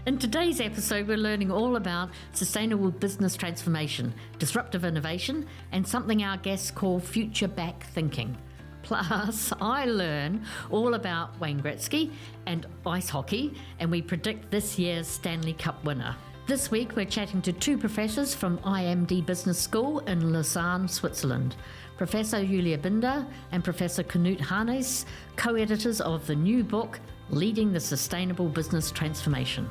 In today's episode, we're learning all about sustainable business transformation, disruptive innovation, and something our guests call future back thinking. Plus, I learn all about Wayne Gretzky and ice hockey, and we predict this year's Stanley Cup winner. This week, we're chatting to two professors from IMD Business School in Lausanne, Switzerland. Professor Julia Binder and Professor Knut Hannes, co-editors of the new book, Leading the Sustainable Business Transformation.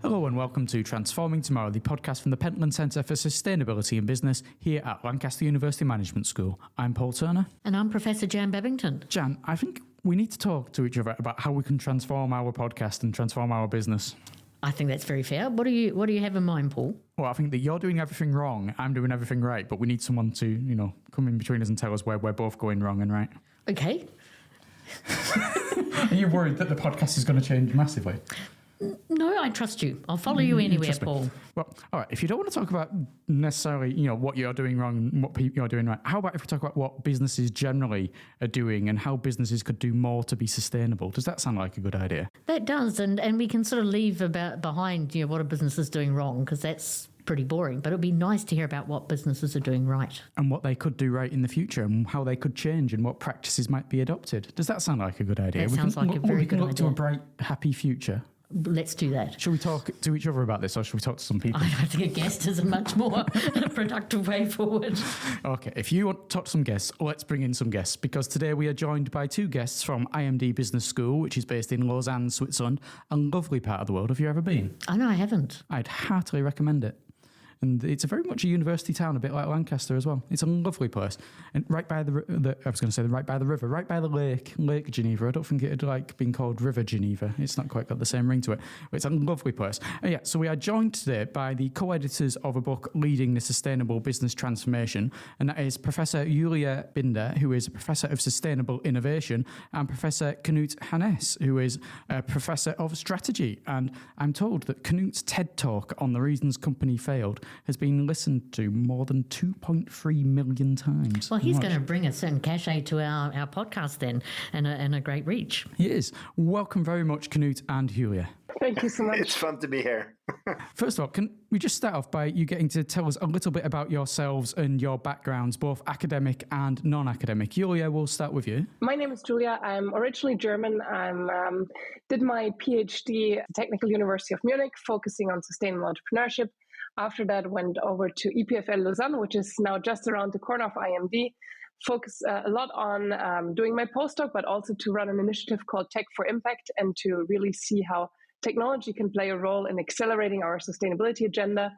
Hello and welcome to Transforming Tomorrow, the podcast from the Pentland Centre for Sustainability in Business here at Lancaster University Management School. I'm Paul Turner. And I'm Professor Jan Babington. Jan, I think we need to talk to each other about how we can transform our podcast and transform our business. I think that's very fair. What do you have in mind, Paul? Well, I think that you're doing everything wrong, I'm doing everything right, but we need someone to, come in between us and tell us where we're both going wrong and right. Okay. Are you worried that the podcast is going to change massively? No, I trust you. I'll follow you anywhere, Paul. Well, all right. If you don't want to talk about necessarily, what you're doing wrong and what you're doing right, how about if we talk about what businesses generally are doing and how businesses could do more to be sustainable? Does that sound like a good idea? That does, and we can sort of leave behind, what a business is doing wrong, because that's pretty boring. But it'd be nice to hear about what businesses are doing right. And what they could do right in the future and how they could change and what practices might be adopted. Does that sound like a good idea? That sounds like a very good idea. We can look to a bright, happy future. Let's do that. Shall we talk to each other about this, or shall we talk to some people? I think a guest is a much more productive way forward. Okay, if you want to talk to some guests, let's bring in some guests, because today we are joined by two guests from IMD Business School, which is based in Lausanne, Switzerland, a lovely part of the world. Have you ever been? Oh, no, I haven't. I'd heartily recommend it. And it's very much a university town, a bit like Lancaster as well. It's a lovely place. And right by right by the river, right by the Lake Geneva. I don't think it'd been called River Geneva. It's not quite got the same ring to it. But it's a lovely place. So we are joined today by the co-editors of a book, Leading the Sustainable Business Transformation. And that is Professor Julia Binder, who is a Professor of Sustainable Innovation, and Professor Knut Hannes, who is a Professor of Strategy. And I'm told that Knut's TED Talk on the reasons company failed has been listened to more than 2.3 million times. Well, he's going to bring a certain cachet to our podcast then, and a great reach. He is. Welcome very much, Knut and Julia. Thank you so much. It's fun to be here. First of all, can we just start off by you getting to tell us a little bit about yourselves and your backgrounds, both academic and non-academic. Julia, we'll start with you. My name is Julia. I'm originally German. I did my PhD at the Technical University of Munich, focusing on sustainable entrepreneurship. After that, went over to EPFL Lausanne, which is now just around the corner of IMD. Focus a lot on doing my postdoc, but also to run an initiative called Tech for Impact and to really see how technology can play a role in accelerating our sustainability agenda.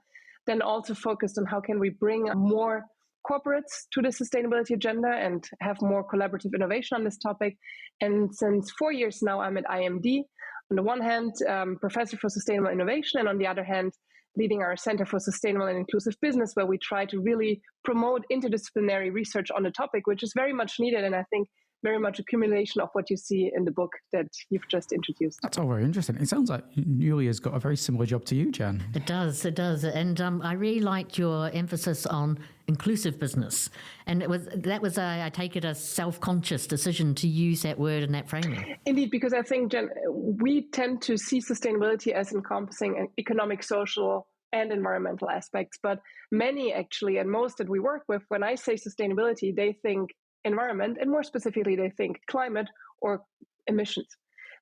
Then also focused on how can we bring more corporates to the sustainability agenda and have more collaborative innovation on this topic. And since 4 years now, I'm at IMD. On the one hand, Professor for Sustainable Innovation, and on the other hand, leading our Center for Sustainable and Inclusive Business, where we try to really promote interdisciplinary research on the topic, which is very much needed, and I think very much accumulation of what you see in the book that you've just introduced. That's all very interesting. It sounds like Julia's got a very similar job to you, Jan. It does. And I really liked your emphasis on inclusive business. And that was I take it, a self-conscious decision to use that word and that framing. Indeed, because I think, Jen, we tend to see sustainability as encompassing economic, social, and environmental aspects. But many actually, and most that we work with, when I say sustainability, they think environment, and more specifically, they think climate or emissions.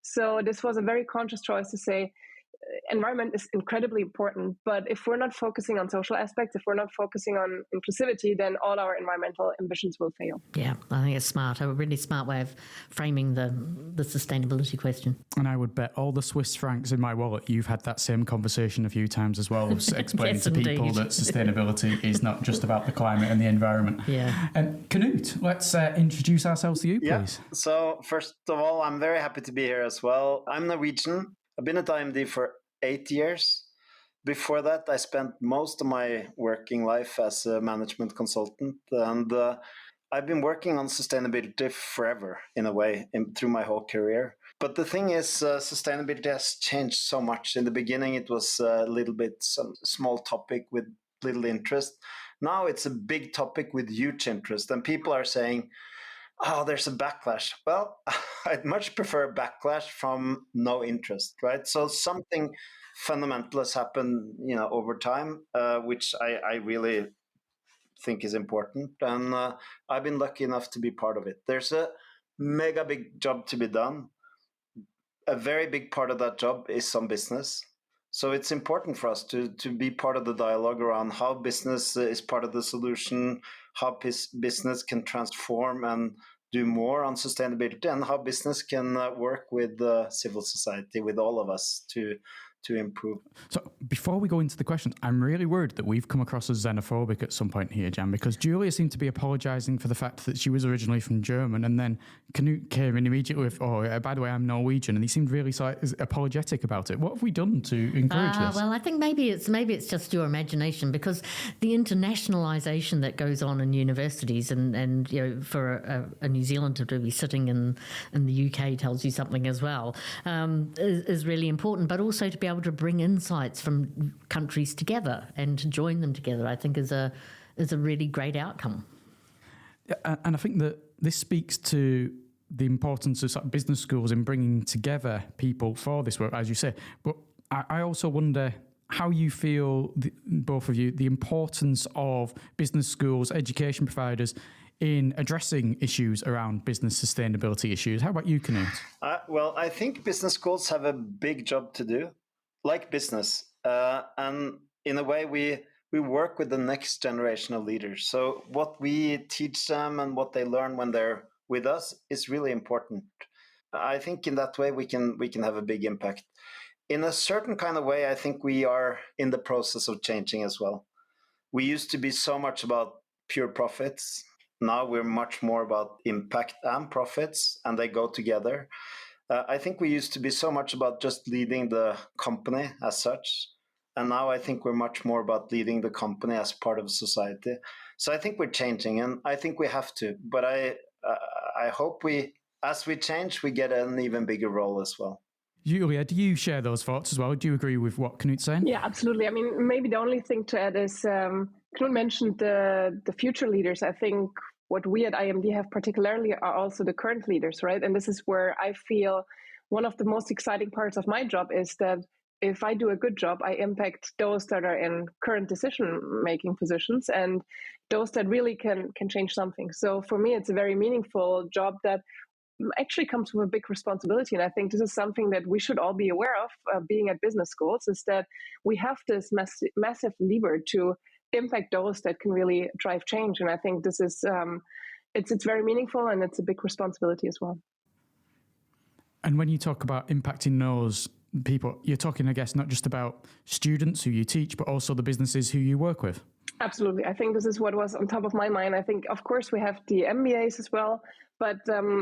So this was a very conscious choice to say environment is incredibly important, but if we're not focusing on social aspects, if we're not focusing on inclusivity, then all our environmental ambitions will fail. Yeah, I think it's smart, a really smart way of framing the sustainability question. And I would bet all the Swiss francs in my wallet you've had that same conversation a few times as well, explaining Yes, to people indeed. that sustainability is not just about the climate and the environment. Yeah. And Knut, let's introduce ourselves to you, please. So first of all, I'm very happy to be here as well. I'm Norwegian. I've been at IMD for 8 years. Before that, I spent most of my working life as a management consultant, and I've been working on sustainability forever, in a way, through my whole career. But the thing is, sustainability has changed so much. In the beginning, it was a little bit some small topic with little interest. Now it's a big topic with huge interest, and people are saying, Oh, there's a backlash. Well, I'd much prefer backlash from no interest, right? So something fundamental has happened, over time, which I really think is important, and I've been lucky enough to be part of it. There's a mega big job to be done. A very big part of that job is some business. So it's important for us to be part of the dialogue around how business is part of the solution, how business can transform and do more on sustainability, and how business can work with civil society, with all of us to improve. So before we go into the questions, I'm really worried that we've come across as xenophobic at some point here, Jan, because Julia seemed to be apologising for the fact that she was originally from German, and then Knut came in immediately with, by the way, I'm Norwegian, and he seemed really apologetic about it. What have we done to encourage this? Well, I think maybe it's just your imagination, because the internationalisation that goes on in universities, and for a New Zealander to be sitting in the UK tells you something as well, is really important, but also to be able to bring insights from countries together and to join them together, I think is a really great outcome. Yeah, and I think that this speaks to the importance of sort of business schools in bringing together people for this work, as you say. But I also wonder how you feel, both of you, the importance of business schools, education providers in addressing issues around business sustainability issues. How about you, Knut? Well, I think business schools have a big job to do, like business. And in a way, we work with the next generation of leaders. So what we teach them and what they learn when they're with us is really important. I think in that way we can have a big impact. In a certain kind of way, I think we are in the process of changing as well. We used to be so much about pure profits. Now we're much more about impact and profits, and they go together. I think we used to be so much about just leading the company as such. And now I think we're much more about leading the company as part of society. So I think we're changing, and I think we have to. But I hope as we change, we get an even bigger role as well. Julia, do you share those thoughts as well? Do you agree with what Knut's saying? Yeah, absolutely. I mean, maybe the only thing to add is Knut mentioned the future leaders. I think what we at IMD have particularly are also the current leaders, right? And this is where I feel one of the most exciting parts of my job is that if I do a good job, I impact those that are in current decision-making positions and those that really can change something. So for me, it's a very meaningful job that actually comes with a big responsibility. And I think this is something that we should all be aware of being at business schools, is that we have this massive lever to impact those that can really drive change. And I think this is, it's very meaningful, and it's a big responsibility as well. And when you talk about impacting those people, you're talking, I guess, not just about students who you teach, but also the businesses who you work with. Absolutely. I think this is what was on top of my mind. I think, of course, we have the MBAs as well, but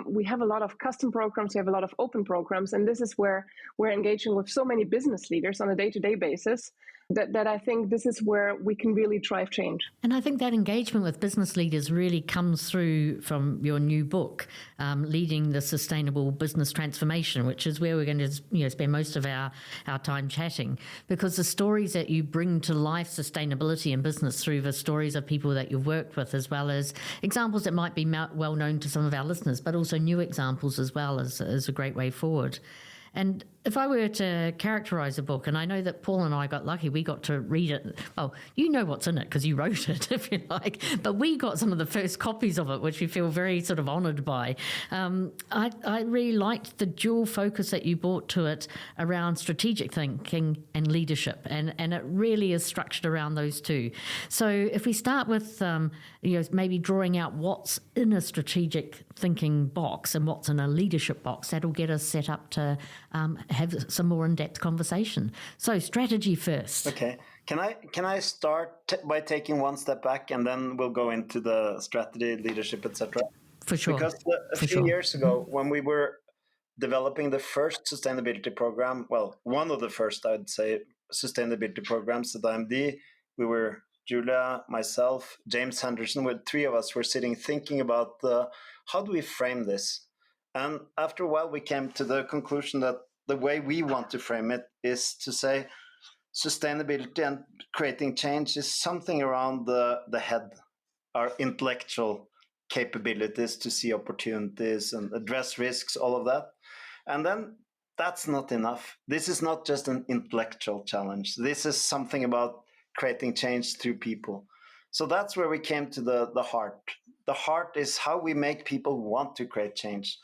we have a lot of custom programs, we have a lot of open programs, and this is where we're engaging with so many business leaders on a day-to-day basis that I think this is where we can really drive change. And I think that engagement with business leaders really comes through from your new book, Leading the Sustainable Business Transformation, which is where we're going to spend most of our time chatting, because the stories that you bring to life sustainability in business through the stories of people that you've worked with, as well as examples that might be well known to some of our listeners, but also new examples as well, as a great way forward. And if I were to characterise a book, and I know that Paul and I got lucky, we got to read it. Well, you know what's in it because you wrote it, if you like. But we got some of the first copies of it, which we feel very sort of honoured by. I really liked the dual focus that you brought to it around strategic thinking and leadership. And it really is structured around those two. So if we start with maybe drawing out what's in a strategic thinking box and what's in a leadership box, that'll get us set up to have some more in-depth conversation. So strategy first. Okay. Can I start by taking one step back, and then we'll go into the strategy, leadership, etc. For sure. Because a few years ago, when we were developing the first sustainability program, well, one of the first, I'd say, sustainability programs at IMD, we were Julia, myself, James Henderson, three of us were sitting thinking about how do we frame this? And after a while, we came to the conclusion that the way we want to frame it is to say sustainability and creating change is something around the head, our intellectual capabilities to see opportunities and address risks, all of that. And then that's not enough. This is not just an intellectual challenge. This is something about creating change through people. So that's where we came to the heart. The heart is how we make people want to create change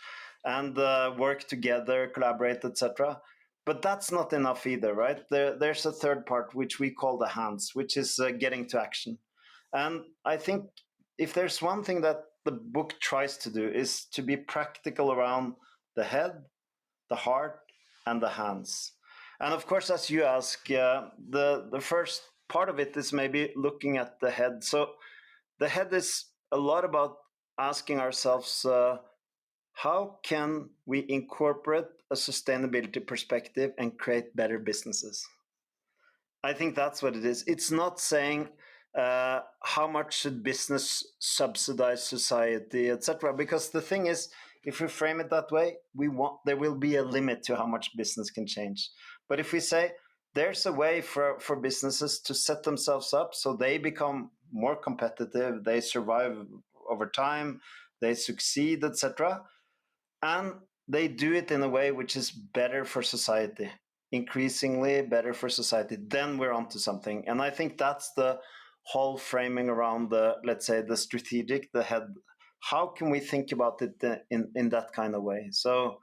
and work together, collaborate, etc. But that's not enough either, right? There's a third part, which we call the hands, which is getting to action. And I think if there's one thing that the book tries to do is to be practical around the head, the heart, and the hands. And of course, as you ask, the first part of it is maybe looking at the head. So the head is a lot about asking ourselves, how can we incorporate a sustainability perspective and create better businesses? I think that's what it is. It's not saying how much should business subsidize society, etc. Because the thing is, if we frame it that way, there will be a limit to how much business can change. But if we say there's a way for businesses to set themselves up so they become more competitive, they survive over time, they succeed, etc., and they do it in a way which is better for society, increasingly better for society, then we're onto something. And I think that's the whole framing around the, let's say, the strategic, the head. How can we think about it in that kind of way? So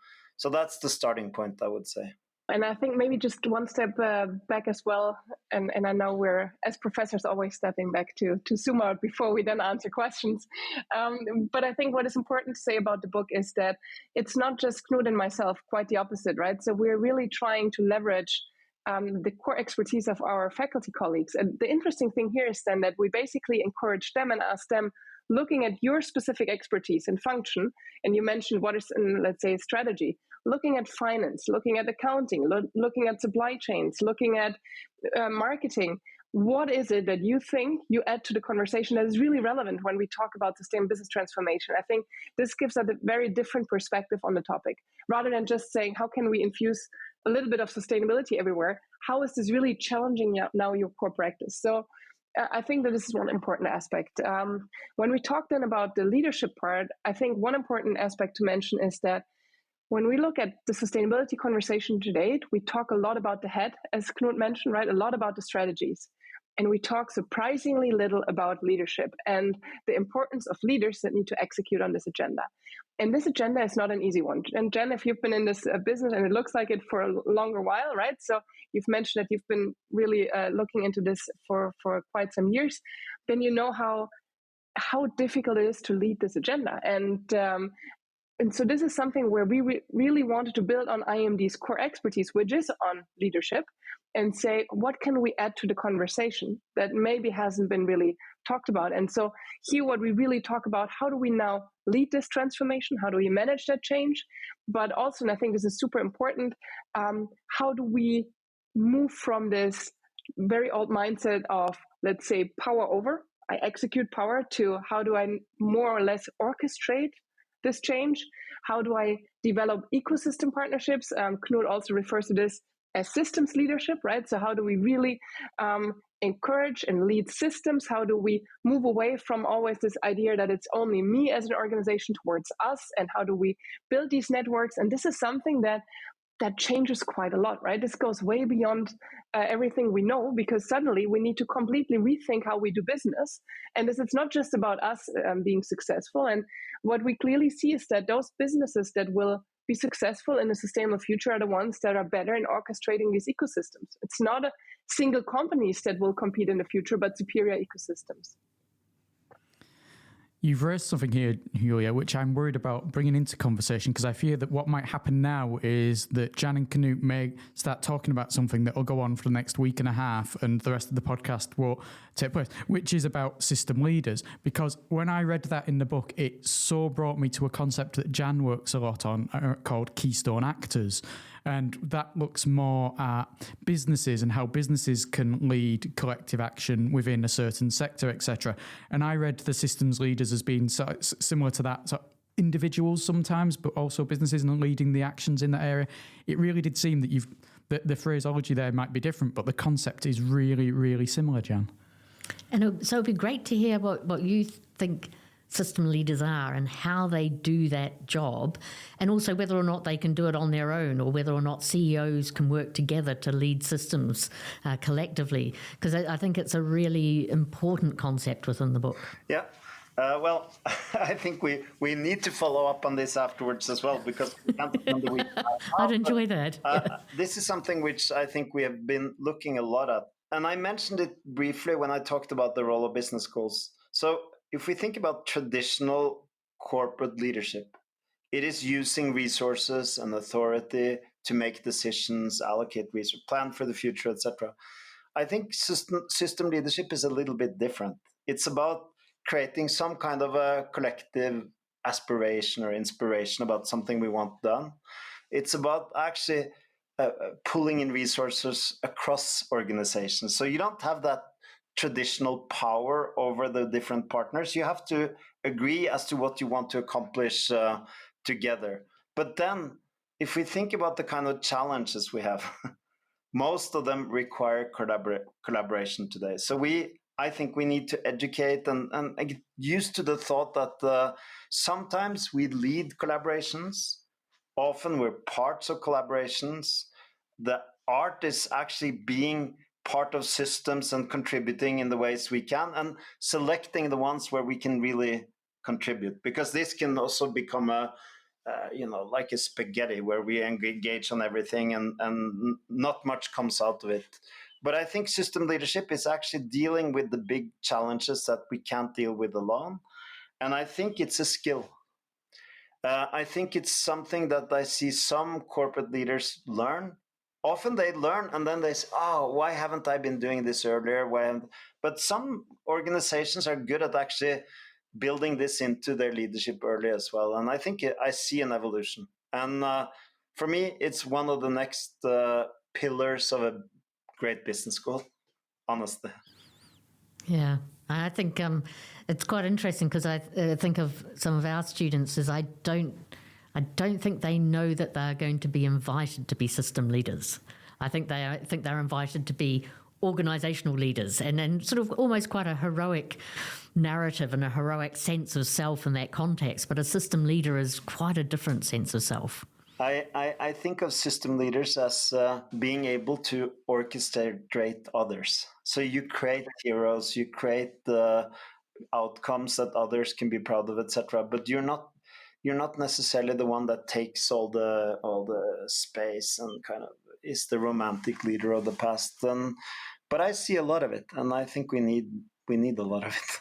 that's the starting point, I would say. And I think maybe just one step back as well. And I know we're, as professors, always stepping back to zoom out before we then answer questions. But I think what is important to say about the book is that it's not just Knut and myself, quite the opposite, right? So we're really trying to leverage the core expertise of our faculty colleagues. And the interesting thing here is then that we basically encourage them and ask them, looking at your specific expertise and function, and you mentioned what is in, let's say, strategy, looking at finance, looking at accounting, looking at supply chains, looking at marketing, what is it that you think you add to the conversation that is really relevant when we talk about sustainable business transformation? I think this gives us a very different perspective on the topic. Rather than just saying, how can we infuse a little bit of sustainability everywhere? How is this really challenging now your core practice? So I think that this is one important aspect. When we talk then about the leadership part, I think one important aspect to mention is that when we look at the sustainability conversation to date, we talk a lot about the head, as Knut mentioned, right? A lot about the strategies. And we talk surprisingly little about leadership and the importance of leaders that need to execute on this agenda. And this agenda is not an easy one. And Jen, if you've been in this business, and it looks like it for a longer while, right? So you've mentioned that you've been really looking into this for quite some years, then you know how difficult it is to lead this agenda. And so this is something where we really wanted to build on IMD's core expertise, which is on leadership, and say, what can we add to the conversation that maybe hasn't been really talked about? And so here, what we really talk about, how do we now lead this transformation? How do we manage that change? But also, and I think this is super important, how do we move from this very old mindset of, let's say, power over, I execute power, to how do I more or less orchestrate this change? How do I develop ecosystem partnerships? Knut also refers to this as systems leadership, right? So how do we really encourage and lead systems? How do we move away from always this idea that it's only me as an organization towards us? And how do we build these networks? And this is something that changes quite a lot, right? This goes way beyond everything we know, because suddenly we need to completely rethink how we do business. And this is not just about us being successful. And what we clearly see is that those businesses that will be successful in a sustainable future are the ones that are better in orchestrating these ecosystems. It's not a single companies that will compete in the future, but superior ecosystems. You've raised something here, Julia, which I'm worried about bringing into conversation, because I fear that what might happen now is that Jan and Knut may start talking about something that will go on for the next week and a half, and the rest of the podcast will take place, which is about system leaders. Because when I read that in the book, it so brought me to a concept that Jan works a lot on called Keystone Actors. And that looks more at businesses and how businesses can lead collective action within a certain sector, etc. And I read the systems leaders as being similar to that. So individuals sometimes, but also businesses and leading the actions in that area. It really did seem that the phraseology there might be different, but the concept is really, really similar, Jan. And so it'd be great to hear what you think system leaders are and how they do that job, and also whether or not they can do it on their own or whether or not CEOs can work together to lead systems collectively. Because I think it's a really important concept within the book. Yeah. Well, I think we need to follow up on this afterwards as well, because we can't spend the week. I'd enjoy that. This is something which I think we have been looking a lot at. And I mentioned it briefly when I talked about the role of business schools. So if we think about traditional corporate leadership, it is using resources and authority to make decisions, allocate resources, plan for the future, etc. I think system leadership is a little bit different. It's about creating some kind of a collective aspiration or inspiration about something we want done. It's about actually pulling in resources across organizations. So you don't have that traditional power over the different partners. You have to agree as to what you want to accomplish together. But then, if we think about the kind of challenges we have, most of them require collaboration today. So I think we need to educate and get used to the thought that sometimes we lead collaborations. Often we're parts of collaborations. The art is actually being part of systems and contributing in the ways we can, and selecting the ones where we can really contribute, because this can also become like a spaghetti where we engage on everything and not much comes out of it. But I think system leadership is actually dealing with the big challenges that we can't deal with alone. And I think it's a skill. I think it's something that I see some corporate leaders learn. Often they learn and then they say, oh, why haven't I been doing this earlier? But some organizations are good at actually building this into their leadership early as well. And I think I see an evolution. And for me, it's one of the next pillars of a great business school, honestly. Yeah, I think it's quite interesting because I think of some of our students as I don't think they know that they're going to be invited to be system leaders. I think they're invited to be organizational leaders, and then sort of almost quite a heroic narrative and a heroic sense of self in that context. But a system leader is quite a different sense of self. I think of system leaders as being able to orchestrate others. So you create heroes, you create the outcomes that others can be proud of, etc. But you're not necessarily the one that takes all the space and kind of is the romantic leader of the past. But I see a lot of it, and I think we need a lot of it.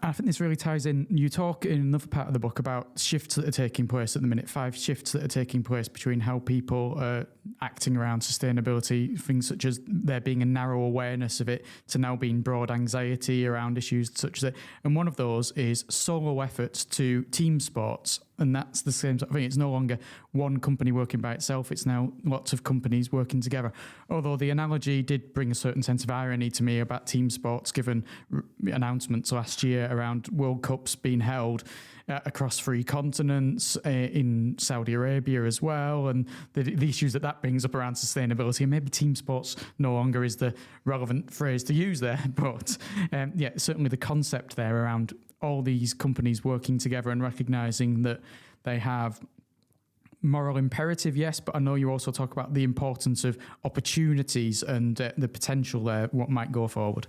I think this really ties in. You talk in another part of the book about shifts that are taking place at the minute, 5 shifts that are taking place between how people are acting around sustainability, things such as there being a narrow awareness of it to now being broad anxiety around issues such as that. And one of those is solo efforts to team sports. And that's the same sort of thing. It's no longer one company working by itself. It's now lots of companies working together. Although the analogy did bring a certain sense of irony to me about team sports, given announcements last year around World Cups being held across 3 continents, in Saudi Arabia as well, and the issues that brings up around sustainability. And maybe team sports no longer is the relevant phrase to use there. But certainly the concept there around all these companies working together and recognizing that they have moral imperative, yes, but I know you also talk about the importance of opportunities and the potential there, what might go forward.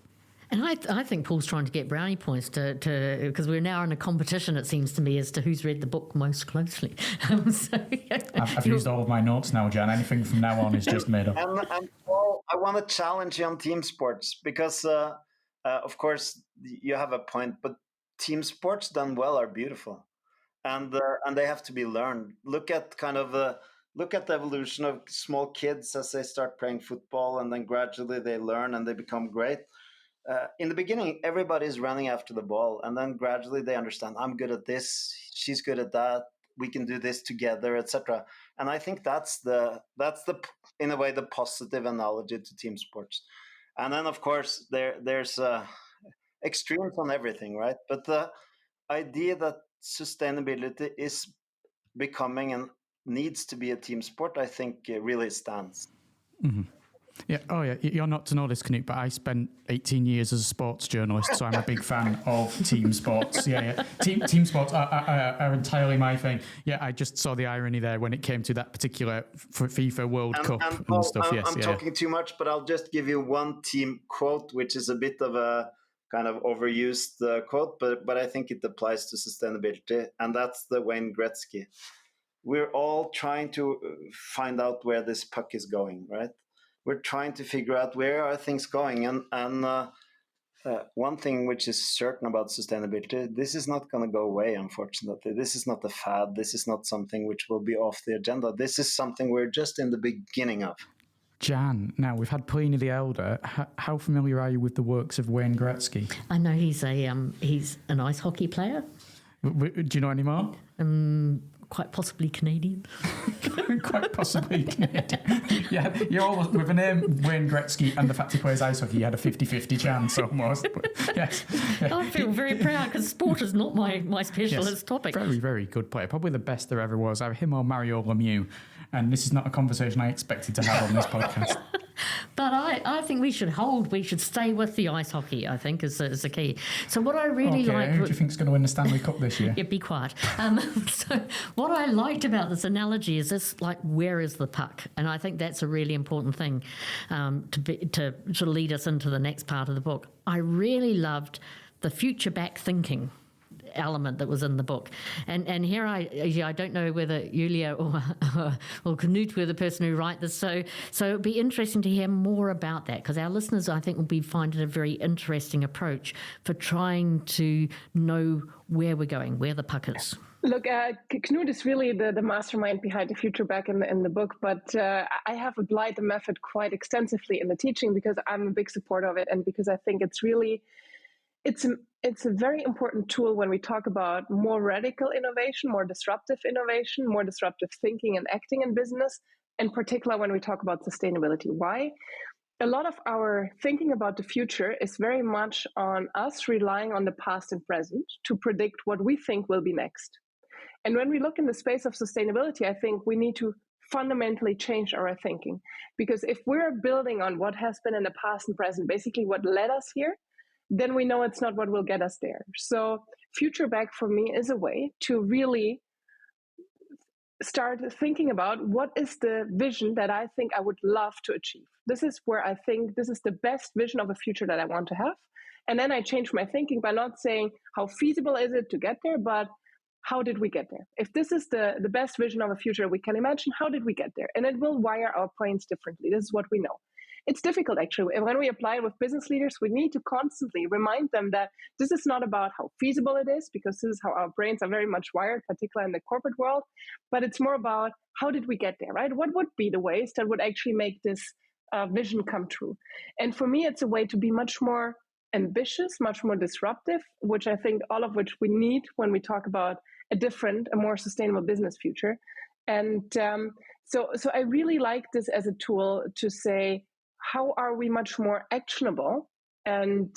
And I think Paul's trying to get brownie points to because we're now in a competition, it seems to me, as to who's read the book most closely. I've used all of my notes now, Jan. Anything from now on is just made up. And Paul, I want to challenge you on team sports because, of course, you have a point, but team sports done well are beautiful, and they have to be learned. Look at the evolution of small kids as they start playing football, and then gradually they learn and they become great. In the beginning, everybody's running after the ball, and then gradually they understand, I'm good at this, she's good at that, we can do this together, etc. And I think that's the in a way the positive analogy to team sports. And then of course there's extremes on everything, right? But the idea that sustainability is becoming and needs to be a team sport, I think really stands. Mm-hmm. Yeah. Oh, yeah. You're not to know this, Knut, but I spent 18 years as a sports journalist, so I'm a big fan of team sports. Yeah. Team sports are entirely my thing. Yeah, I just saw the irony there when it came to that particular FIFA World Cup and stuff. I'm talking too much, but I'll just give you one team quote, which is a bit of a kind of overused quote, but I think it applies to sustainability, and that's the Wayne Gretzky. We're all trying to find out where this puck is going, right? We're trying to figure out where are things going, and one thing which is certain about sustainability, this is not going to go away, unfortunately. This is not a fad. This is not something which will be off the agenda. This is something we're just in the beginning of. Jan, now we've had Pliny the Elder. How familiar are you with the works of Wayne Gretzky? I know he's an ice hockey player. Do you know any more? Quite possibly Canadian. Quite possibly Canadian. Yeah, you're all, with a name Wayne Gretzky and the fact he plays ice hockey, you had a 50-50 chance almost. But yes. Yeah. I feel very proud because sport is not my specialist topic. Very, very good player. Probably the best there ever was. Either him or Mario Lemieux. And this is not a conversation I expected to have on this podcast. But I think we should stay with the ice hockey, I think, is the key. So what I really like... Who do you think is going to win the Stanley Cup this year? Yeah, be quiet. So what I liked about this analogy is this, like, where is the puck? And I think that's a really important thing to lead us into the next part of the book. I really loved the future back thinking element that was in the book, and here I don't know whether Julia or Knut were the person who write this, so it'd be interesting to hear more about that, because our listeners, I think, will be finding a very interesting approach for trying to know where we're going, where the puck is. Look, Knut is really the mastermind behind the future back in the book, but I have applied the method quite extensively in the teaching because I'm a big supporter of it, and because I think it's a very important tool when we talk about more radical innovation, more disruptive innovation, more disruptive thinking and acting in business, in particular when we talk about sustainability. Why? A lot of our thinking about the future is very much on us relying on the past and present to predict what we think will be next. And when we look in the space of sustainability, I think we need to fundamentally change our thinking. Because if we're building on what has been in the past and present, basically what led us here, then we know it's not what will get us there. So Future Back for me is a way to really start thinking about what is the vision that I think I would love to achieve. This is where I think this is the best vision of a future that I want to have. And then I change my thinking by not saying how feasible is it to get there, but how did we get there? If this is the best vision of a future we can imagine, how did we get there? And it will wire our brains differently. This is what we know. It's difficult, actually. When we apply it with business leaders, we need to constantly remind them that this is not about how feasible it is, because this is how our brains are very much wired, particularly in the corporate world, but it's more about how did we get there, right? What would be the ways that would actually make this vision come true? And for me, it's a way to be much more ambitious, much more disruptive, which I think all of which we need when we talk about a more sustainable business future. And so I really like this as a tool to say, how are we much more actionable and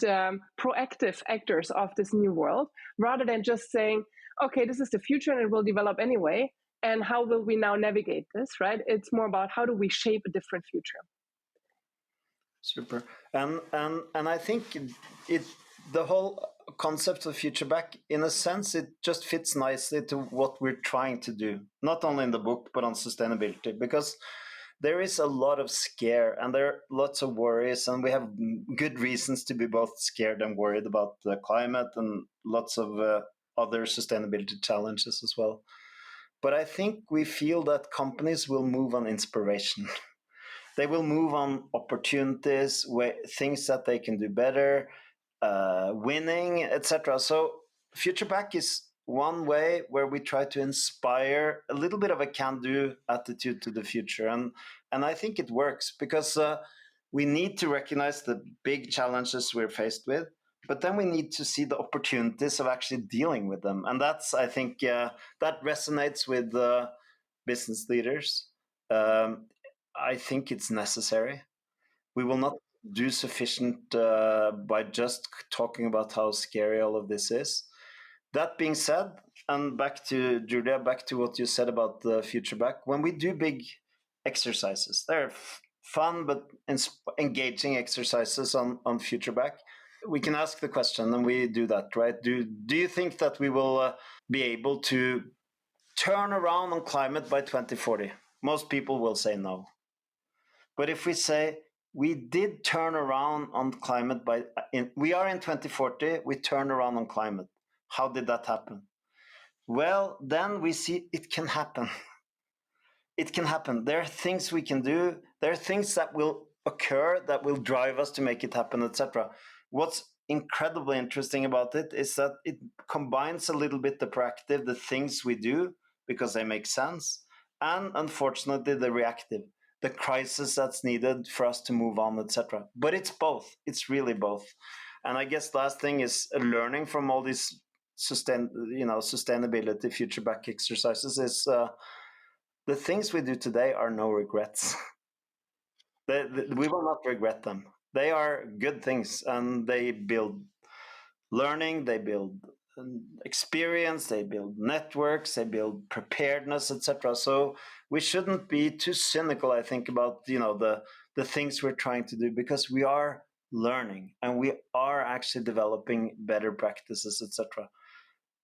proactive actors of this new world, rather than just saying, okay, this is the future and it will develop anyway, and how will we now navigate this, right? It's more about how do we shape a different future. Super. And I think the whole concept of Future Back, in a sense, it just fits nicely to what we're trying to do, not only in the book, but on sustainability, because there is a lot of scare and there are lots of worries, and we have good reasons to be both scared and worried about the climate and lots of other sustainability challenges as well. But I think we feel that companies will move on inspiration. They will move on opportunities, things that they can do better, winning, etc. So Future Back is one way where we try to inspire a little bit of a can-do attitude to the future. And I think it works because we need to recognize the big challenges we're faced with, but then we need to see the opportunities of actually dealing with them. And that's, I think, that resonates with business leaders. I think it's necessary. We will not do sufficient by just talking about how scary all of this is. That being said, and back to Julia, back to what you said about the Future Back, when we do big exercises, there are fun but engaging exercises on FutureBack. We can ask the question, and we do that, right? Do you think that we will be able to turn around on climate by 2040? Most people will say no. But if we say we did turn around on climate we are in 2040, we turn around on climate. How did that happen? Well, then we see it can happen. It can happen. There are things we can do. There are things that will occur that will drive us to make it happen, etc. What's incredibly interesting about it is that it combines a little bit the proactive, the things we do because they make sense, and unfortunately the reactive, the crisis that's needed for us to move on, etc. But it's both. It's really both. And I guess last thing is learning from all these sustainability FutureBack exercises is the things we do today are no regrets. We will not regret them. They are good things, and they build learning, they build experience, they build networks, they build preparedness, etc. So we shouldn't be too cynical, I think, about the things we're trying to do, because we are learning and we are actually developing better practices, etc.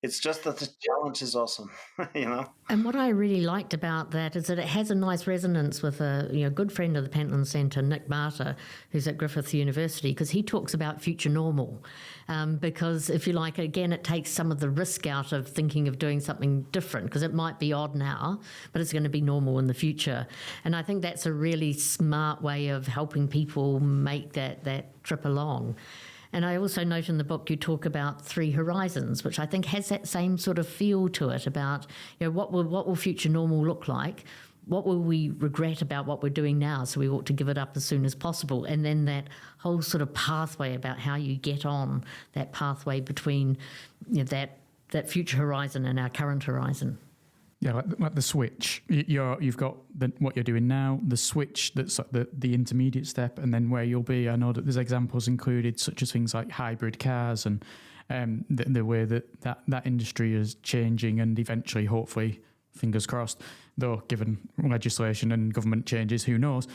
It's just that the challenge is awesome, And what I really liked about that is that it has a nice resonance with a good friend of the Pentland Centre, Nick Barter, who's at Griffith University, because he talks about future normal. Because if you like, again, it takes some of the risk out of thinking of doing something different, because it might be odd now, but it's going to be normal in the future. And I think that's a really smart way of helping people make that trip along. And I also note in the book you talk about 3 horizons, which I think has that same sort of feel to it about, what will future normal look like? What will we regret about what we're doing now? So we ought to give it up as soon as possible. And then that whole sort of pathway about how you get on that pathway between that future horizon and our current horizon. Yeah, like the switch. You've got what you're doing now, the switch that's the intermediate step, and then where you'll be. I know that there's examples included, such as things like hybrid cars and the way that industry is changing, and eventually, hopefully, fingers crossed, though given legislation and government changes, who knows,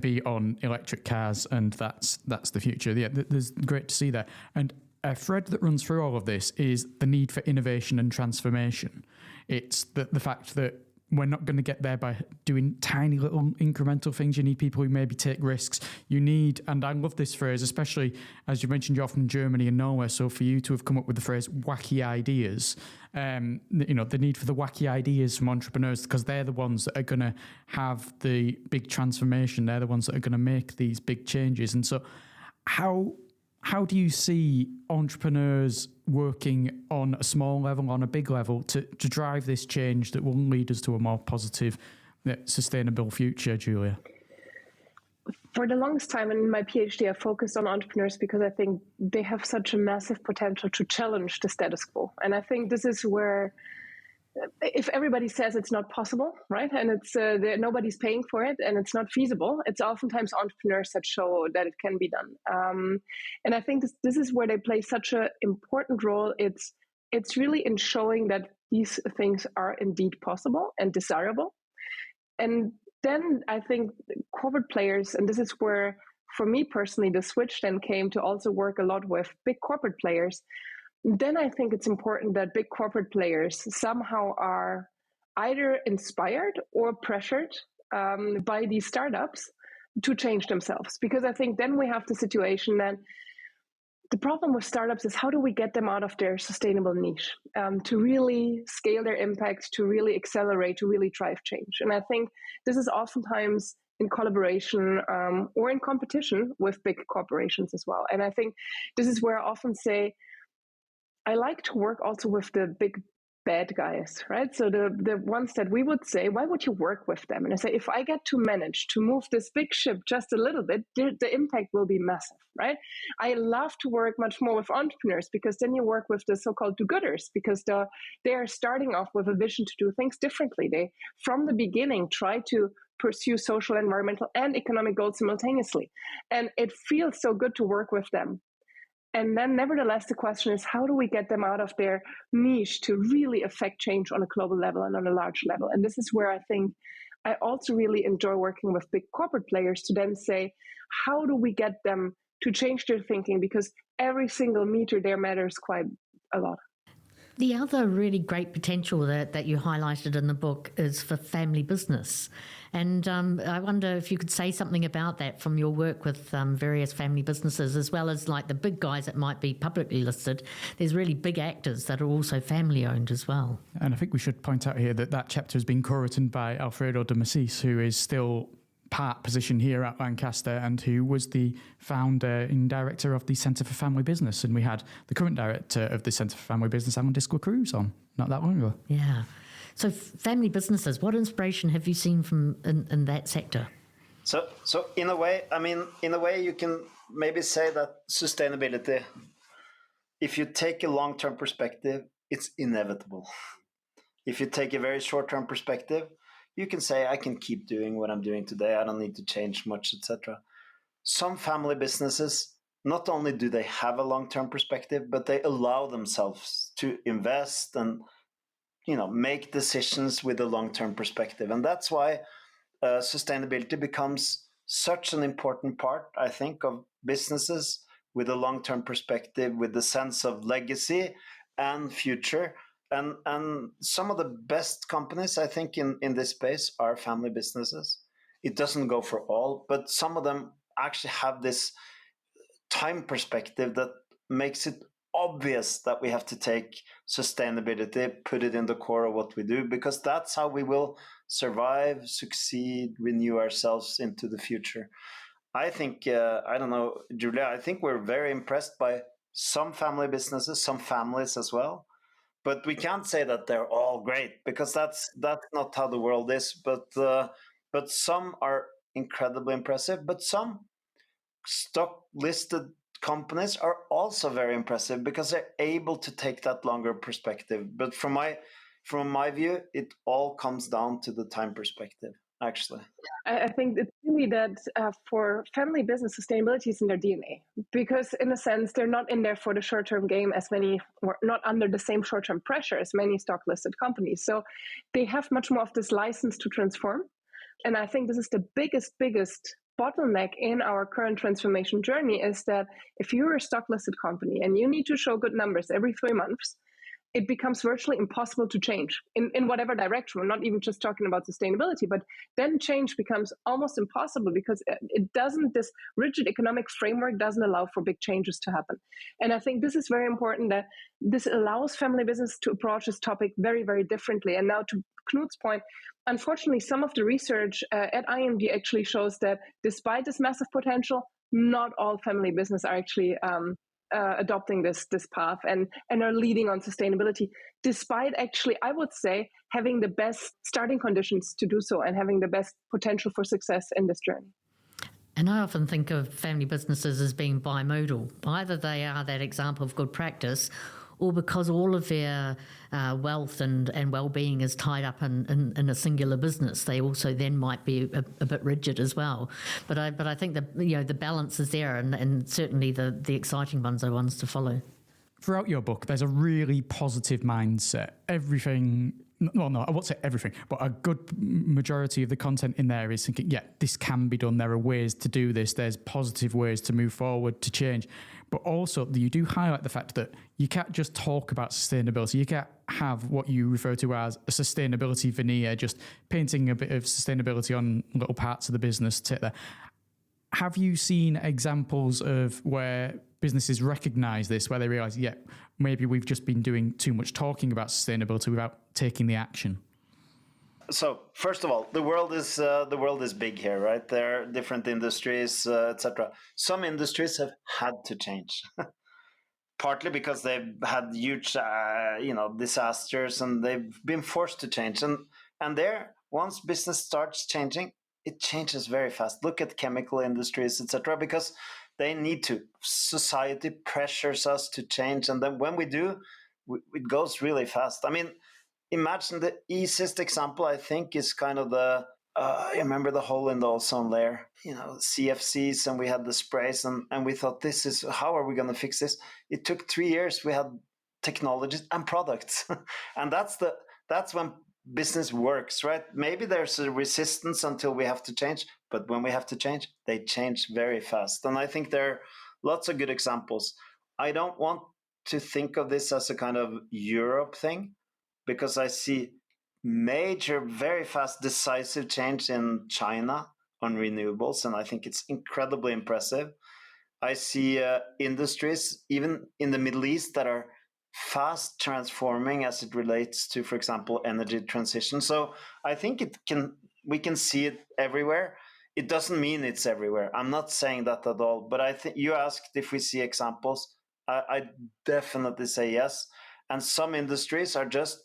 be on electric cars, and that's the future. Yeah, there's great to see that. And a thread that runs through all of this is the need for innovation and transformation. It's the fact that we're not going to get there by doing tiny little incremental things. You need people who maybe take risks. You need, and I love this phrase, especially as you mentioned, you're from Germany and Norway. So for you to have come up with the phrase wacky ideas, the need for the wacky ideas from entrepreneurs, because they're the ones that are going to have the big transformation. They're the ones that are going to make these big changes. And so how do you see entrepreneurs working on a small level, on a big level, to drive this change that will lead us to a more positive, sustainable future, Julia? For the longest time in my PhD, I focused on entrepreneurs because I think they have such a massive potential to challenge the status quo. And I think this is where, if everybody says it's not possible, right, and it's nobody's paying for it and it's not feasible, it's oftentimes entrepreneurs that show that it can be done. And I think this is where they play such an important role. It's really in showing that these things are indeed possible and desirable. And then I think corporate players, and this is where, for me personally, the switch then came to also work a lot with big corporate players. Then I think it's important that big corporate players somehow are either inspired or pressured by these startups to change themselves. Because I think then we have the situation that the problem with startups is, how do we get them out of their sustainable niche to really scale their impact, to really accelerate, to really drive change? And I think this is oftentimes in collaboration or in competition with big corporations as well. And I think this is where I often say, I like to work also with the big bad guys, right? So the ones that we would say, why would you work with them? And I say, if I get to manage to move this big ship just a little bit, the impact will be massive, right? I love to work much more with entrepreneurs, because then you work with the so-called do-gooders, because they are starting off with a vision to do things differently. They, from the beginning, try to pursue social, environmental, and economic goals simultaneously. And it feels so good to work with them. And then nevertheless, the question is, how do we get them out of their niche to really affect change on a global level and on a large level? And this is where I think I also really enjoy working with big corporate players to then say, how do we get them to change their thinking? Because every single meter there matters quite a lot. The other really great potential that you highlighted in the book is for family business. And I wonder if you could say something about that from your work with various family businesses, as well as like the big guys that might be publicly listed. There's really big actors that are also family owned as well. And I think we should point out here that chapter has been co-written by Alfredo de Masis, who is still part position here at Lancaster and who was the founder and director of the Centre for Family Business. And we had the current director of the Centre for Family Business, Alan Disco-Cruz, on not that long ago. Yeah. So family businesses, what inspiration have you seen from in that sector? So in a way, you can maybe say that sustainability, if you take a long-term perspective, it's inevitable. If you take a very short-term perspective, you can say, I can keep doing what I'm doing today. I don't need to change much, etc. Some family businesses, not only do they have a long-term perspective, but they allow themselves to invest and make decisions with a long-term perspective. And that's why sustainability becomes such an important part, I think, of businesses with a long-term perspective, with the sense of legacy and future. And some of the best companies, I think, in this space are family businesses. It doesn't go for all, but some of them actually have this time perspective that makes it obvious that we have to take sustainability, put it in the core of what we do, because that's how we will survive, succeed, renew ourselves into the future. I think, I don't know, Julia, I think we're very impressed by some family businesses, some families as well. But we can't say that they're all great, because that's not how the world is. But some are incredibly impressive. But some stock listed companies are also very impressive because they're able to take that longer perspective. But from my view, it all comes down to the time perspective, actually. I think it's really that for family business, sustainability is in their DNA, because in a sense, they're not in there for the short-term game as many, or not under the same short-term pressure as many stock-listed companies. So they have much more of this license to transform. And I think this is the biggest bottleneck in our current transformation journey, is that if you're a stock-listed company and you need to show good numbers every 3 months, it becomes virtually impossible to change in whatever direction. We're not even just talking about sustainability, but then change becomes almost impossible because this rigid economic framework doesn't allow for big changes to happen. And I think this is very important, that this allows family business to approach this topic very, very differently. And now to Knut's point, unfortunately, some of the research at IMD actually shows that despite this massive potential, not all family business are actually adopting this path and are leading on sustainability, despite actually, I would say, having the best starting conditions to do so and having the best potential for success in this journey. And I often think of family businesses as being bimodal. Either they are that example of good practice, or because all of their wealth and well-being is tied up in a singular business, they also then might be a bit rigid as well. But I think that the balance is there, and certainly the exciting ones are ones to follow. Throughout your book, there's a really positive mindset. Everything, well, no, I won't say everything, but a good majority of the content in there is thinking, yeah, this can be done. There are ways to do this. There's positive ways to move forward, to change. But also, you do highlight the fact that you can't just talk about sustainability. You can't have what you refer to as a sustainability veneer, just painting a bit of sustainability on little parts of the business. Have you seen examples of where businesses recognize this, where they realize, yeah, maybe we've just been doing too much talking about sustainability without taking the action? So first of all, the world is big here, right? There are different industries, etc. Some industries have had to change, partly because they've had huge, disasters, and they've been forced to change. And there, once business starts changing, it changes very fast. Look at chemical industries, etc., because they need to. Society pressures us to change, and then when we do, it goes really fast. I mean, imagine the easiest example, I think, is kind of the I remember the hole in the ozone layer, CFCs, and we had the sprays, and we thought, how are we going to fix this? It took 3 years. We had technologies and products, and that's when business works, right? Maybe there's a resistance until we have to change, but when we have to change, they change very fast. And I think there are lots of good examples. I don't want to think of this as a kind of Europe thing, because I see major, very fast, decisive change in China on renewables, and I think it's incredibly impressive. I see industries, even in the Middle East, that are fast transforming as it relates to, for example, energy transition. So I think we can see it everywhere. It doesn't mean it's everywhere. I'm not saying that at all. But I think you asked if we see examples. I definitely say yes. And some industries are just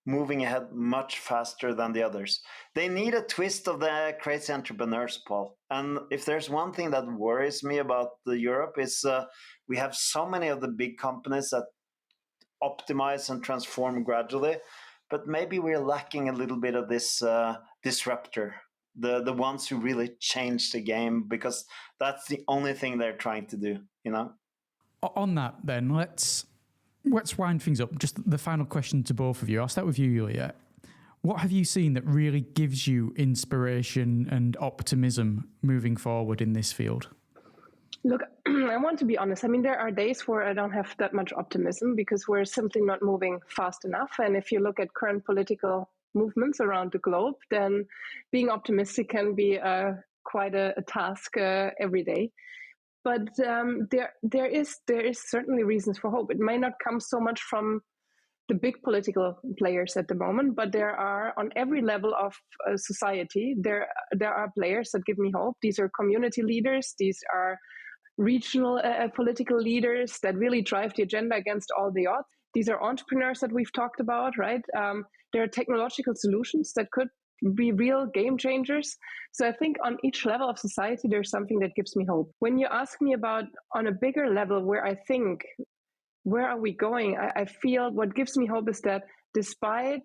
moving ahead much faster than the others. They need a twist of the crazy entrepreneurs, Paul. And if there's one thing that worries me about Europe is we have so many of the big companies that optimize and transform gradually, but maybe we're lacking a little bit of this disruptor, the ones who really change the game, because that's the only thing they're trying to do, On that then, let's wind things up. Just the final question to both of you. I'll start with you, Julia. What have you seen that really gives you inspiration and optimism moving forward in this field? Look, I want to be honest. I mean, there are days where I don't have that much optimism because we're simply not moving fast enough. And if you look at current political movements around the globe, then being optimistic can be quite a task every day. But there is certainly reasons for hope. It may not come so much from the big political players at the moment, but there are, on every level of society, there are players that give me hope. These are community leaders. These are regional political leaders that really drive the agenda against all the odds. These are entrepreneurs that we've talked about, right? There are technological solutions that could be real game changers. So I think on each level of society, there's something that gives me hope. When you ask me about on a bigger level where I think, where are we going? I feel what gives me hope is that despite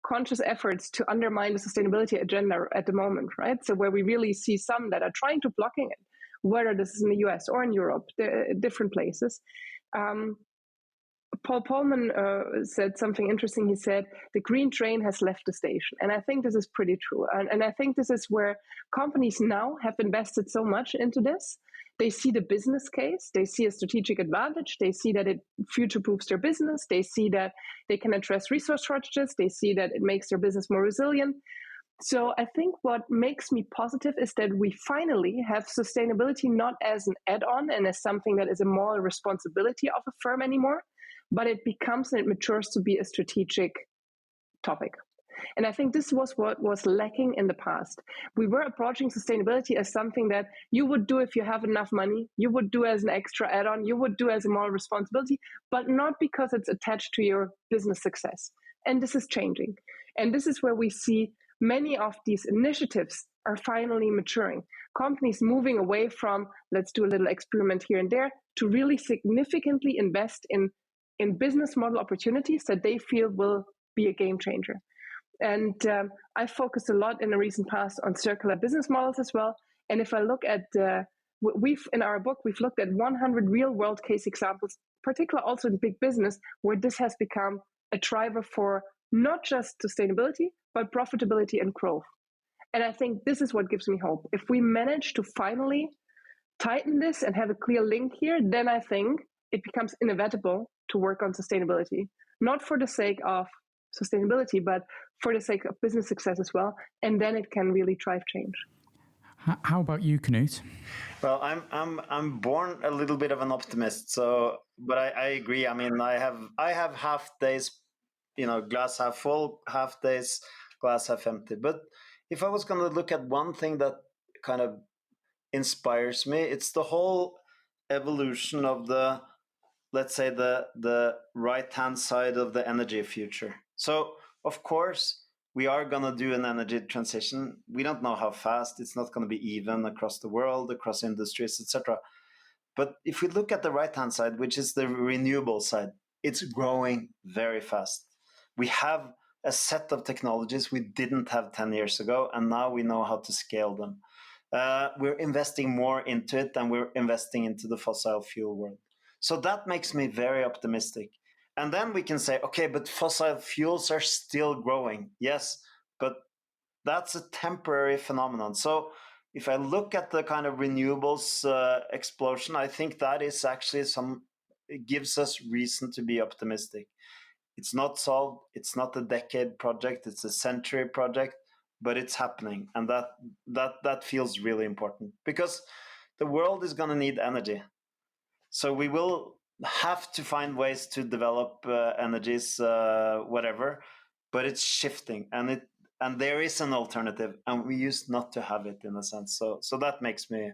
conscious efforts to undermine the sustainability agenda at the moment, right? So where we really see some that are trying to blocking it, whether this is in the US or in Europe, different places. Paul Polman said something interesting. He said, the green train has left the station. And I think this is pretty true. And I think this is where companies now have invested so much into this. They see the business case. They see a strategic advantage. They see that it future-proofs their business. They see that they can address resource shortages. They see that it makes their business more resilient. So I think what makes me positive is that we finally have sustainability not as an add-on and as something that is a moral responsibility of a firm anymore, but it becomes and it matures to be a strategic topic. And I think this was what was lacking in the past. We were approaching sustainability as something that you would do if you have enough money, you would do as an extra add-on, you would do as a moral responsibility, but not because it's attached to your business success. And this is changing. And this is where we see many of these initiatives are finally maturing. Companies moving away from, let's do a little experiment here and there, to really significantly invest in business model opportunities that they feel will be a game changer. And I focused a lot in the recent past on circular business models as well. And if I look at, in our book, we've looked at 100 real world case examples, particularly also in big business, where this has become a driver for not just sustainability, but profitability and growth. And I think this is what gives me hope. If we manage to finally tighten this and have a clear link here, then I think it becomes inevitable to work on sustainability, not for the sake of sustainability, but for the sake of business success as well. And then it can really drive change. How about you, Knut? Well, I'm born a little bit of an optimist. But I agree. I mean, I have half days, glass half full, half days, glass half empty. But if I was going to look at one thing that kind of inspires me, it's the whole evolution of let's say the right-hand side of the energy future. So, of course, we are going to do an energy transition. We don't know how fast. It's not going to be even across the world, across industries, etc. But if we look at the right-hand side, which is the renewable side, it's growing very fast. We have a set of technologies we didn't have 10 years ago, and now we know how to scale them. We're investing more into it than we're investing into the fossil fuel world. So that makes me very optimistic. And then we can say, okay, but fossil fuels are still growing. Yes, but that's a temporary phenomenon. So if I look at the kind of renewables explosion, I think that is actually it gives us reason to be optimistic. It's not solved. It's not a decade project. It's a century project, but it's happening. And that feels really important because the world is going to need energy. So we will have to find ways to develop energies, whatever, but it's shifting, and there is an alternative, and we used not to have it in a sense. So that makes me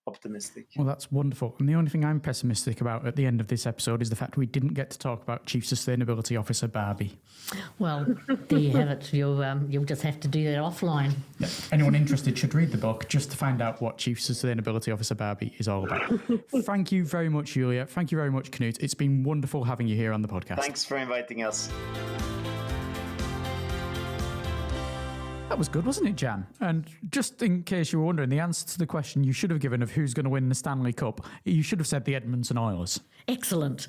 optimistic. Well, that's wonderful. And the only thing I'm pessimistic about at the end of this episode is the fact we didn't get to talk about Chief Sustainability Officer Barbie. Well, there you have it. You'll just have to do that offline. Yeah. Anyone interested should read the book just to find out what Chief Sustainability Officer Barbie is all about. Thank you very much, Julia. Thank you very much, Knut. It's been wonderful having you here on the podcast. Thanks for inviting us. That was good, wasn't it, Jan? And just in case you were wondering, the answer to the question you should have given of who's going to win the Stanley Cup, you should have said the Edmonton Oilers. Excellent.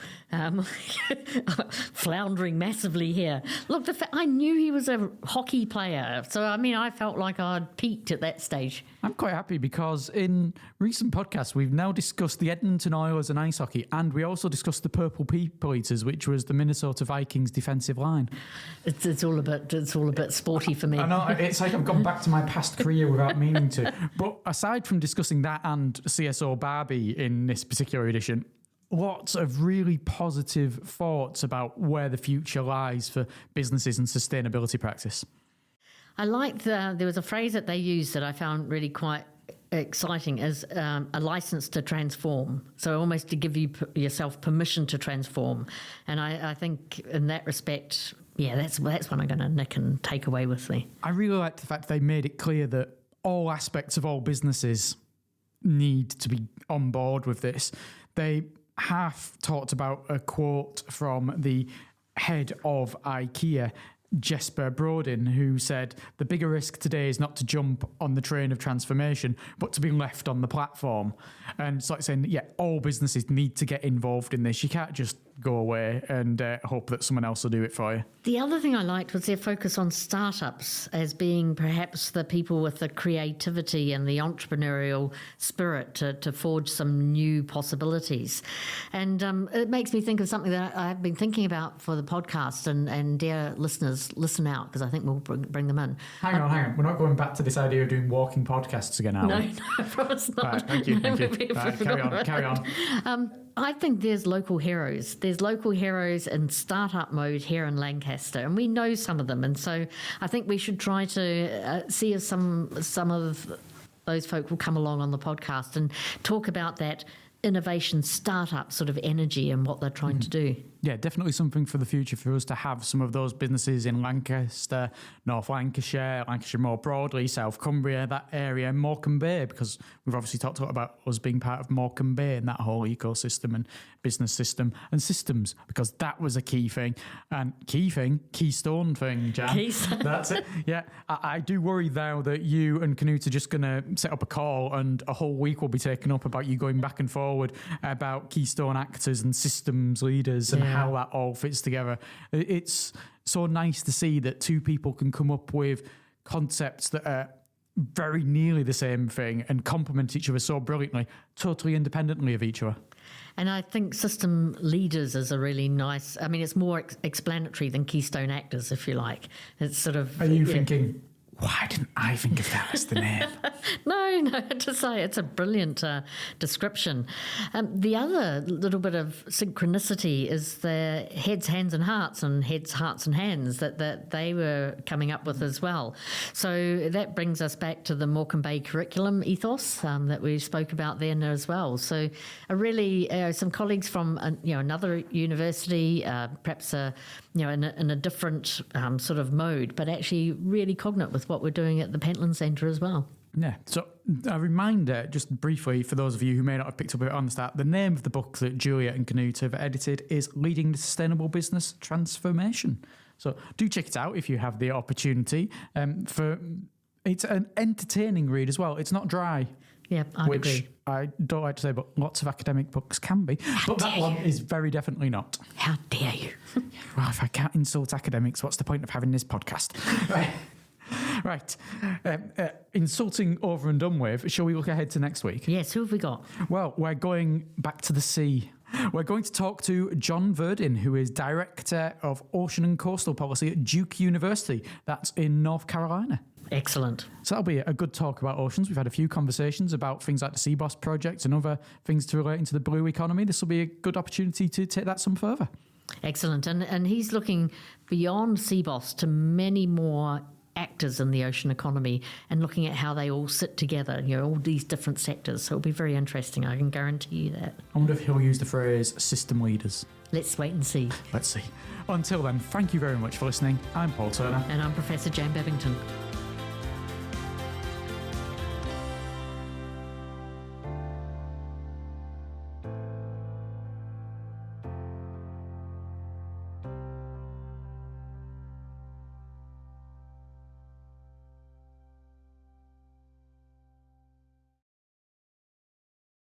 Floundering massively here. Look, I knew he was a hockey player, so I felt like I'd peaked at that stage. I'm quite happy because in recent podcasts we've now discussed the Edmonton Oilers and ice hockey, and we also discussed the Purple People Eaters, which was the Minnesota Vikings defensive line. It's all a bit sporty for me. I know, it's like I've gone back to my past career without meaning to. But aside from discussing that and CSO Barbie in this particular edition, lots of really positive thoughts about where the future lies for businesses and sustainability practice. I liked there was a phrase that they used that I found really quite exciting as a license to transform. So almost to give yourself permission to transform. And I think in that respect, yeah, that's what I'm going to nick and take away with me. I really liked the fact they made it clear that all aspects of all businesses need to be on board with this. They have talked about a quote from the head of IKEA, Jesper Brodin, who said, the bigger risk today is not to jump on the train of transformation, but to be left on the platform. And it's like saying, yeah, all businesses need to get involved in this. You can't just go away and hope that someone else will do it for you. The other thing I liked was their focus on startups as being perhaps the people with the creativity and the entrepreneurial spirit to forge some new possibilities. And it makes me think of something that I've been thinking about for the podcast, and dear listeners, listen out, because I think we'll bring them in. Hang on. We're not going back to this idea of doing walking podcasts again, are we? No, I promise not. Right, thank you. Right, carry on. I think there's local heroes. There's local heroes in startup mode here in Lancaster, and we know some of them. And so I think we should try to see if some of those folk will come along on the podcast and talk about that innovation startup sort of energy and what they're trying to do. Yeah, definitely something for the future for us to have some of those businesses in Lancaster, North Lancashire, Lancashire more broadly, South Cumbria, that area, Morecambe Bay, because we've obviously talked a lot about us being part of Morecambe Bay and that whole ecosystem and business system and systems, because that was a key thing. And keystone thing, Jan. That's it. Yeah, I do worry now that you and Knut are just going to set up a call and a whole week will be taken up about you going back and forward about keystone actors and systems leaders and how that all fits together. It's so nice to see that two people can come up with concepts that are very nearly the same thing and complement each other so brilliantly, totally independently of each other. And I think system leaders is a really nice, it's more explanatory than keystone actors, if you like. It's sort of... Are you thinking, why didn't I think of that as the name? No, to say it's a brilliant description. The other little bit of synchronicity is the heads, hands and hearts, and heads, hearts and hands that they were coming up with as well. So that brings us back to the Morecambe Bay curriculum ethos that we spoke about then as well. So really some colleagues from another university, perhaps in a different sort of mode, but actually really cognate with what we're doing at the Pentland Centre as well. Yeah, so a reminder, just briefly, for those of you who may not have picked up it on the start, the name of the book that Julia and Knut have edited is Leading the Sustainable Business Transformation. So do check it out if you have the opportunity. It's an entertaining read as well. It's not dry. Yeah, I which agree. I don't like to say, but lots of academic books can be. But that one is very definitely not. How dare you? Well, if I can't insult academics, what's the point of having this podcast? Right. Insulting over and done with. Shall we look ahead to next week? Yes, who have we got? Well, we're going back to the sea. We're going to talk to John Verdin, who is Director of Ocean and Coastal Policy at Duke University. That's in North Carolina. Excellent. So that'll be a good talk about oceans. We've had a few conversations about things like the CBOS project and other things relating to the blue economy. This will be a good opportunity to take that some further. Excellent. And he's looking beyond CBOS to many more actors in the ocean economy and looking at how they all sit together, all these different sectors. So it'll be very interesting. I can guarantee you that. I wonder if he'll use the phrase system leaders. Let's wait and see. Let's see. Until then, thank you very much for listening. I'm Paul Turner. And I'm Professor Jane Babington.